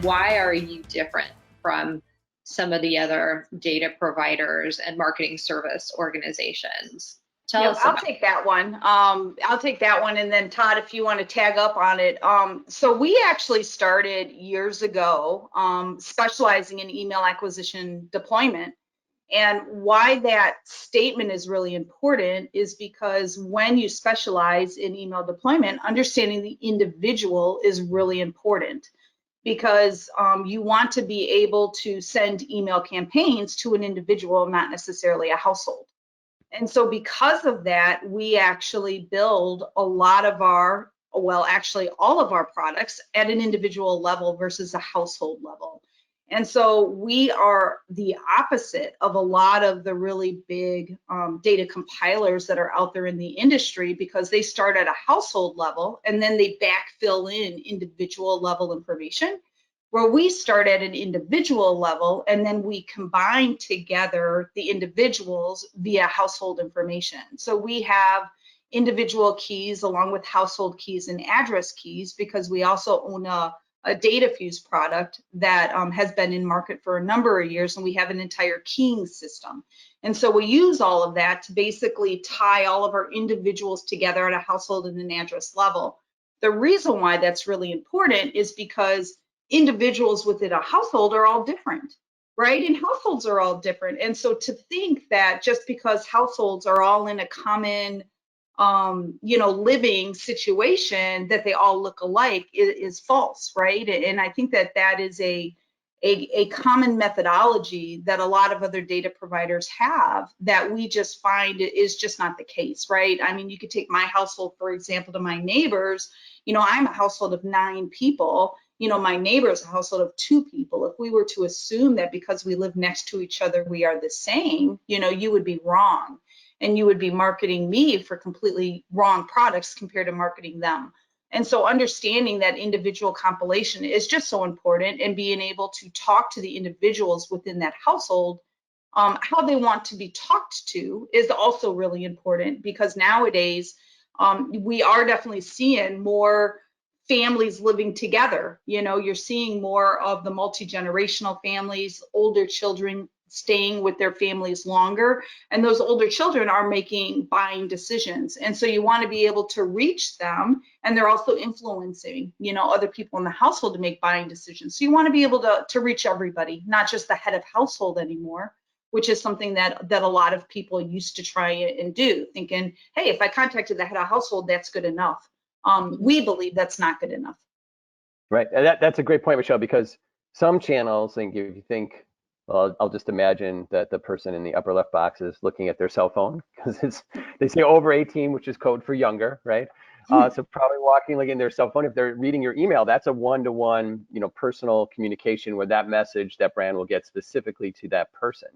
why are you different from some of the other data providers and marketing service organizations? Tell us I'll take that one. I'll take that one. And then Todd, if you want to tag up on it. So we actually started years ago specializing in email acquisition deployment. And why that statement is really important is because when you specialize in email deployment, understanding the individual is really important, because you want to be able to send email campaigns to an individual, not necessarily a household. And so because of that, we actually build a lot of our, well, actually all of our products at an individual level versus a household level. And so we are the opposite of a lot of the really big data compilers that are out there in the industry, because they start at a household level and then they backfill in individual level information, where we start at an individual level and then we combine together the individuals via household information. So we have individual keys along with household keys and address keys, because we also own a data fuse product that has been in market for a number of years, and we have an entire keying system. And so we use all of that to basically tie all of our individuals together at a household and an address level. The reason why that's really important is because individuals within a household are all different, right? And households are all different. And so to think that just because households are all in a common living situation, that they all look alike is false, right? And I think that that is a common methodology that a lot of other data providers have, that we just find is just not the case, right? I mean, you could take my household, for example, to my neighbors. I'm a household of 9 people. My neighbor is a household of 2 people. If we were to assume that because we live next to each other, we are the same, you would be wrong. And you would be marketing me for completely wrong products compared to marketing them. And so understanding that individual compilation is just so important, and being able to talk to the individuals within that household, how they want to be talked to is also really important, because nowadays we are definitely seeing more families living together. You're seeing more of the multi-generational families, older children staying with their families longer, and those older children are making buying decisions. And so you want to be able to reach them, and they're also influencing, other people in the household to make buying decisions. So you want to be able to reach everybody, not just the head of household anymore, which is something that a lot of people used to try and do, thinking, hey, if I contacted the head of household, that's good enough. We believe that's not good enough. Right, and that's a great point, Michelle, because some channels, if you think, well, I'll just imagine that the person in the upper left box is looking at their cell phone, because they say over 18, which is code for younger, right? So probably walking in their cell phone. If they're reading your email, that's a one-to-one, personal communication, where that message, that brand will get specifically to that person.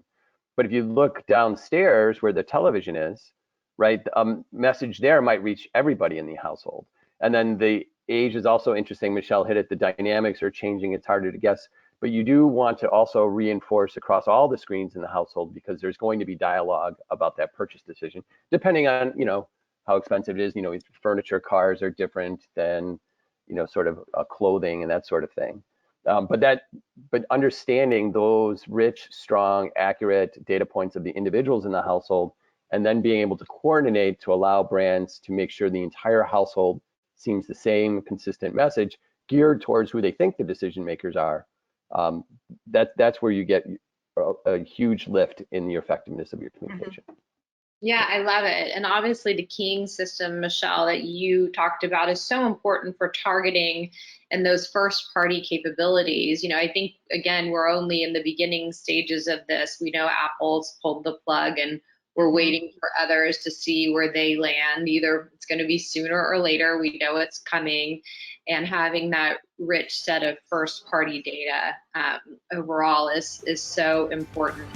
But if you look downstairs where the television is, right, a message there might reach everybody in the household. And then the age is also interesting. Michelle hit it. The dynamics are changing. It's harder to guess. But you do want to also reinforce across all the screens in the household, because there's going to be dialogue about that purchase decision, depending on, how expensive it is. Furniture, cars are different than, sort of clothing and that sort of thing. But understanding those rich, strong, accurate data points of the individuals in the household, and then being able to coordinate to allow brands to make sure the entire household seems the same consistent message geared towards who they think the decision makers are. That's where you get a huge lift in the effectiveness of your communication. Yeah, I love it. And obviously the keying system, Michelle, that you talked about is so important for targeting and those first party capabilities. I think, again, we're only in the beginning stages of this. We know Apple's pulled the plug, and we're waiting for others to see where they land. Either it's going to be sooner or later. We know it's coming. And having that rich set of first party data overall is so important.